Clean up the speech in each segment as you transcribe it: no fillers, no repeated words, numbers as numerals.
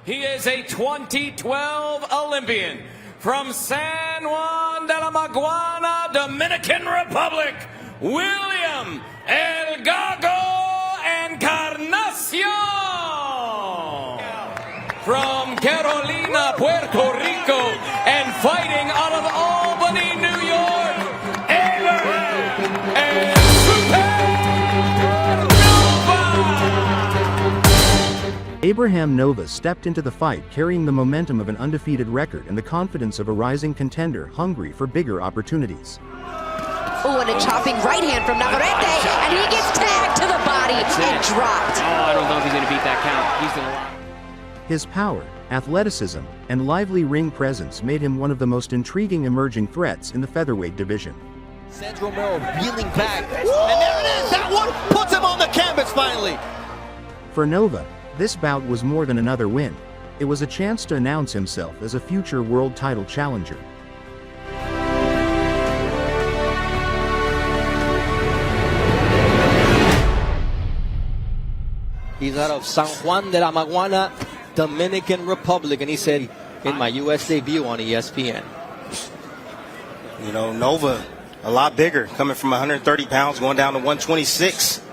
He is a 2012 Olympian from San Juan de la Maguana, Dominican Republic, William El Gago Encarnacion. From Carolina, Puerto Rico, and fighting out of Albany, New York, Abraham Nova stepped into the fight carrying the momentum of an undefeated record and the confidence of a rising contender hungry for bigger opportunities. Oh, and a chopping right hand from Navarrete, and he gets tagged to the body and dropped. Oh, I don't know if he's going to beat that count. He's going to. His power, athleticism, and lively ring presence made him one of the most intriguing emerging threats in the featherweight division. Sandro Romero reeling back, and there it is! That one puts him on the canvas finally! For Nova, this bout was more than another win. It was a chance to announce himself as a future world title challenger. He's out of San Juan de la Maguana, Dominican Republic, and he said, in my U.S. debut on ESPN. You know, Nova, a lot bigger, coming from 130 pounds, going down to 126.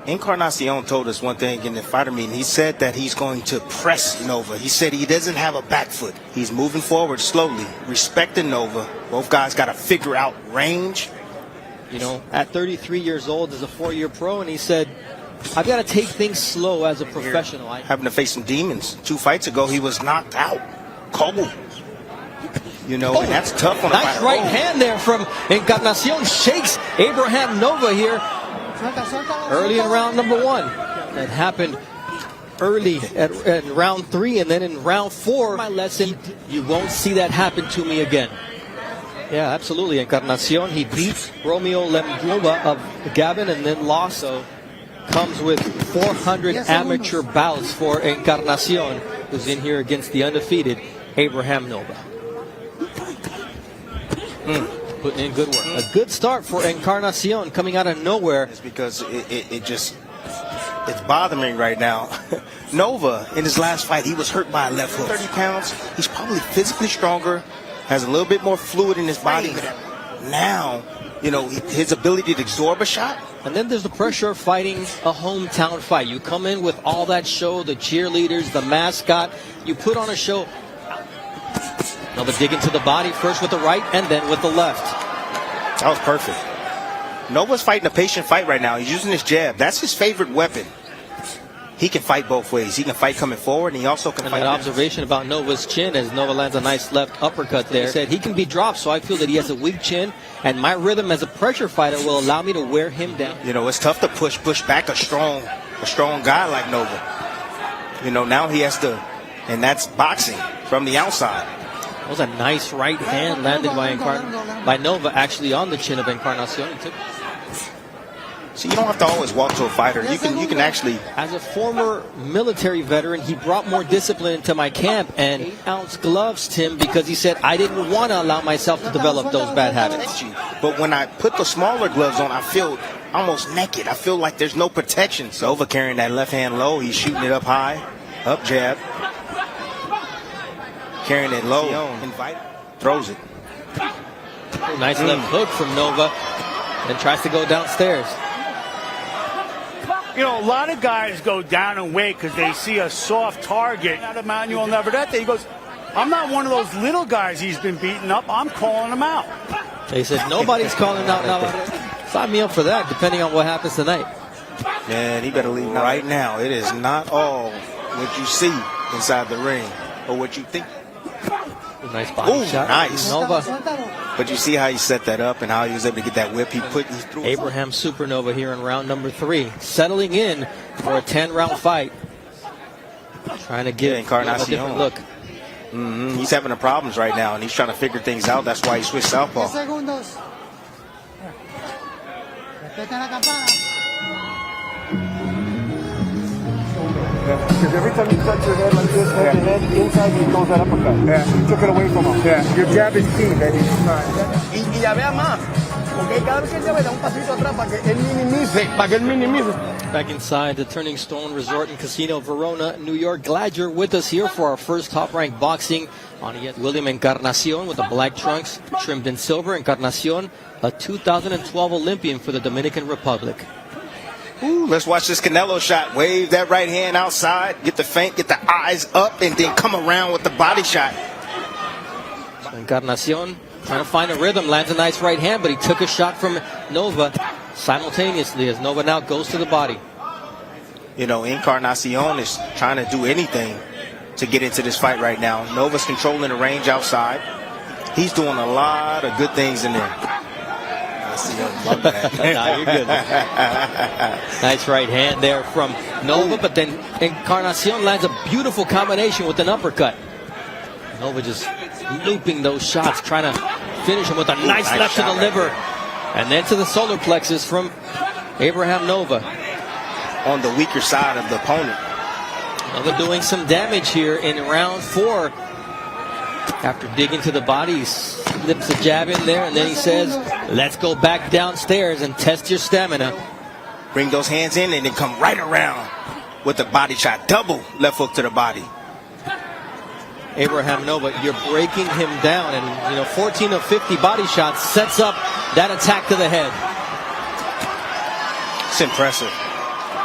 Encarnacion told us one thing in the fighter meeting. He said that he's going to press Nova. He said he doesn't have a back foot. He's moving forward slowly, respecting Nova. Both guys got to figure out range. You know, at 33 years old, as a 4-year pro, and he said, I've got to take things slow as a professional. Having to face some demons. 2 fights ago, he was knocked out. Cold. You know, and that's tough on a nice fighter. right hand there from Encarnacion. Shakes Abraham Nova here early in round number 1. That happened early at round 3, and then in round 4, my lesson, you won't see that happen to me again. Yeah, absolutely. Encarnacion, he beat Romeo Lemblova of Gabon and then lost. So comes with 400 amateur bouts for Encarnacion, who's in here against the undefeated Abraham Nova. Putting in good work. A good start for Encarnacion coming out of nowhere. It's because it's bothering me right now. Nova, in his last fight, he was hurt by a left hook. 30 pounds. He's probably physically stronger, has a little bit more fluid in his body. Now, you know, his ability to absorb a shot. And then there's the pressure of fighting a hometown fight. You come in with all that show, the cheerleaders, the mascot. You put on a show. Another dig into the body, first with the right and then with the left. That was perfect. Nova's fighting a patient fight right now. He's using his jab. That's his favorite weapon. He can fight both ways. He can fight coming forward, and he also can fight. An observation about Nova's chin as Nova lands a nice left uppercut there. He said he can be dropped, so I feel that he has a weak chin, and my rhythm as a pressure fighter will allow me to wear him down. You know, it's tough to push back a strong guy like Nova. You know, now he has to, and that's boxing from the outside. That was a nice right hand landed by Nova, actually on the chin of Encarnacion. So you don't have to always walk to a fighter. You can actually. As a former military veteran, he brought more discipline into my camp and 8-ounce gloves, Tim, because he said I didn't want to allow myself to develop those bad habits. But when I put the smaller gloves on, I feel almost naked. I feel like there's no protection. So Nova carrying that left hand low. He's shooting it up high, up jab. Carrying it low, throws it. Nice left hook from Nova, and tries to go downstairs. You know, a lot of guys go down and wait because they see a soft target. Out of Manuel Navarrete, he goes, I'm not one of those little guys he's been beating up. I'm calling him out. They said nobody's calling out Navarrete. Sign me up for that, depending on what happens tonight. Man, he better leave right now. It is not all what you see inside the ring or what you think. Nice body shot. Nice. Nova. But you see how he set that up and how he was able to get that whip. He threw Abraham Supernova here in round number 3, settling in for a 10-round fight. Trying to give Encarnacion a different look. He's having the problems right now, and he's trying to figure things out. That's why he switched southpaw. Because every time you touch your head like this, hold your head inside, he throws that uppercut. Yeah. You took it away from him. Yeah. Your jab is key, baby. Y ya vea más, Ok, cada vez que lleve da un pasito atrás para que él minimice, Back inside the Turning Stone Resort and Casino, Verona, New York. Glad you're with us here for our first top-ranked boxing on yet William Encarnacion with the black trunks trimmed in silver. Encarnacion, a 2012 Olympian for the Dominican Republic. Ooh, let's watch this Canelo shot. Wave that right hand outside, get the feint, get the eyes up, and then come around with the body shot. So Encarnacion trying to find a rhythm, lands a nice right hand, but he took a shot from Nova simultaneously as Nova now goes to the body. You know, Encarnacion is trying to do anything to get into this fight right now. Nova's controlling the range outside. He's doing a lot of good things in there. My bad. Nah, you're good. Nice right hand there from Nova, but then Encarnacion lands a beautiful combination with an uppercut. Nova just looping those shots, trying to finish him with a nice left to the liver. And then to the solar plexus from Abraham Nova. On the weaker side of the opponent. Nova doing some damage here in round 4. After digging to the body, he slips a jab in there, and then he says, let's go back downstairs and test your stamina. Bring those hands in and then come right around with the body shot. Double left hook to the body. Abraham Nova, you're breaking him down, and 14 of 50 body shots sets up that attack to the head. It's impressive.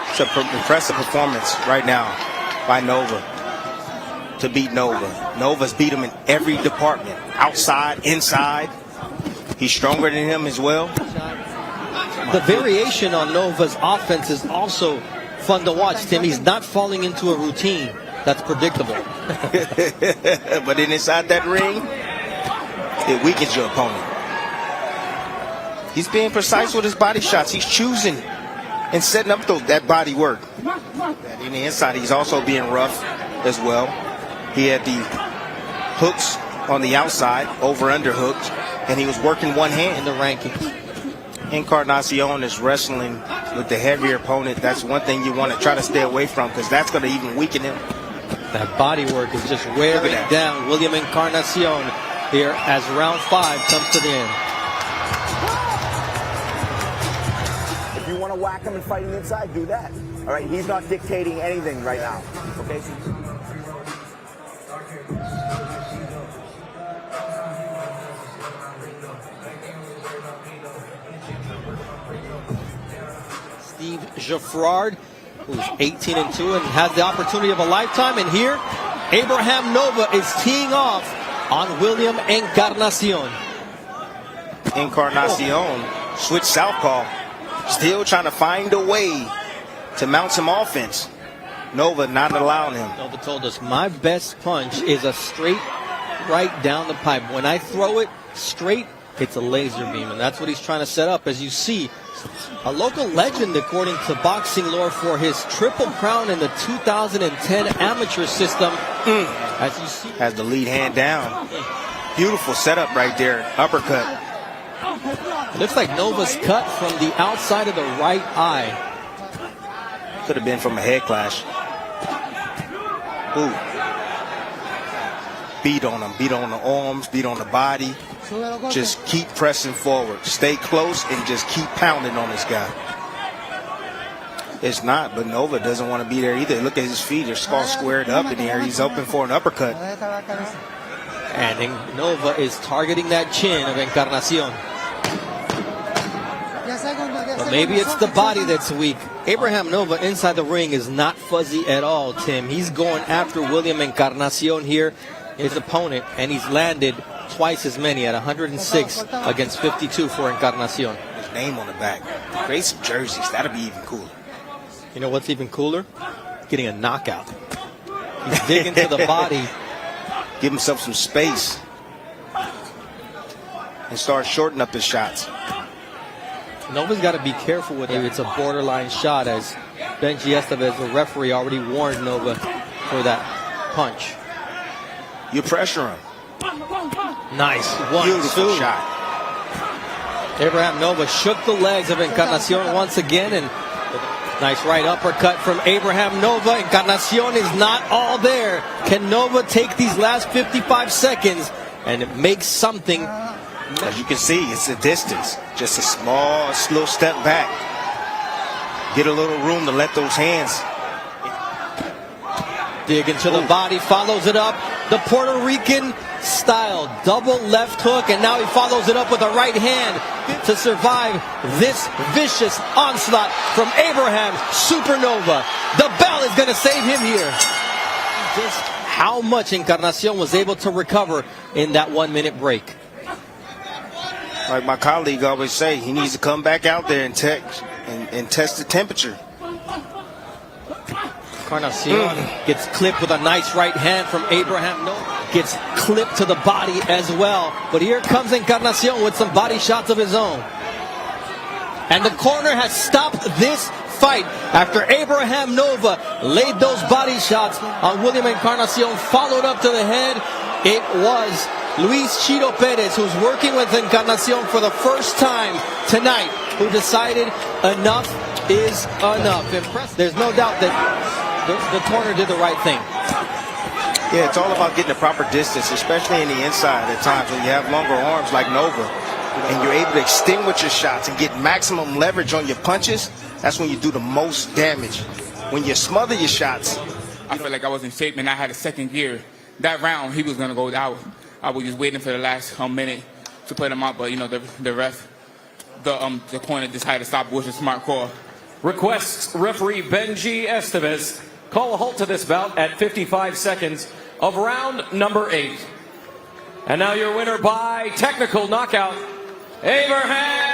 It's an impressive performance right now by Nova to beat Nova. Nova's beat him in every department, outside, inside. He's stronger than him as well. The variation on Nova's offense is also fun to watch, Tim. He's not falling into a routine that's predictable. But then inside that ring, it weakens your opponent. He's being precise with his body shots. He's choosing and setting up that body work. And in the inside, he's also being rough as well. He had the hooks on the outside, over-under hooked, and he was working one hand. In the rankings. Encarnacion is wrestling with the heavier opponent. That's one thing you want to try to stay away from, because that's going to even weaken him. That body work is just wearing down William Encarnacion here as round 5 comes to the end. if you want to whack him and fight him inside, do that. All right, he's not dictating anything right now. Okay. Steve Jaffrard, who's 18-2 and has the opportunity of a lifetime. And here, Abraham Nova is teeing off on William Encarnacion. Encarnacion switched southpaw, still trying to find a way to mount some offense. Nova not allowing him. Nova told us, my best punch is a straight right down the pipe. When I throw it straight, it's a laser beam, and that's what he's trying to set up. As you see, a local legend, according to boxing lore, for his triple crown in the 2010 amateur system. As you see, has the lead hand down. Beautiful setup right there. Uppercut. It looks like Nova's cut from the outside of the right eye. Could have been from a head clash. Ooh. Beat on him. Beat on the arms. Beat on the body. Just keep pressing forward. Stay close and just keep pounding on this guy. It's not, but Nova doesn't want to be there either. Look at his feet. They're all squared up in here. He's open for an uppercut. And Nova is targeting that chin of Encarnacion. But maybe it's the body that's weak. Abraham Nova inside the ring is not fuzzy at all, Tim. He's going after William Encarnacion here, his opponent, and he's landed twice as many at 106 against 52 for Encarnacion. His name on the back. Create some jerseys. That'll be even cooler. You know what's even cooler? Getting a knockout. He's digging to the body. Give himself some space. And start shortening up his shots. Nova's got to be careful with it. It's a borderline shot, as Benji Estevez, the referee, already warned Nova for that punch. You pressure him. Nice. 1, Beautiful 2. shot. Abraham Nova shook the legs of Encarnacion once again, and nice right uppercut from Abraham Nova. Encarnacion is not all there. Can Nova take these last 55 seconds and make something As you can see, it's a distance. Just a small, slow step back. Get a little room to let those hands. Dig into the body, follows it up. The Puerto Rican style double left hook, and now he follows it up with a right hand to survive this vicious onslaught from Abraham Supernova. The bell is going to save him here. Just how much Encarnacion was able to recover in that 1 minute break. Like my colleague always say, he needs to come back out there and test the temperature. Encarnacion gets clipped with a nice right hand from Abraham. Gets clipped to the body as well. But here comes Encarnacion with some body shots of his own. And the corner has stopped this fight after Abraham Nova laid those body shots on William Encarnacion, followed up to the head. It was Luis Chito Perez, who's working with Encarnacion for the first time tonight, who decided enough is enough. Impressive. There's no doubt that the corner did the right thing. Yeah, it's all about getting the proper distance, especially in the inside at times when you have longer arms like Nova, and you're able to extinguish your shots and get maximum leverage on your punches. That's when you do the most damage. When you smother your shots. I felt like I was in shape, and I had a second gear. That round, he was going to go out. I was just waiting for the last minute to put him out, but, you know, the ref, the corner decided to stop, which was a smart call. Requests referee Benji Estevez call a halt to this bout at 55 seconds of round number 8. And now your winner by technical knockout, Abraham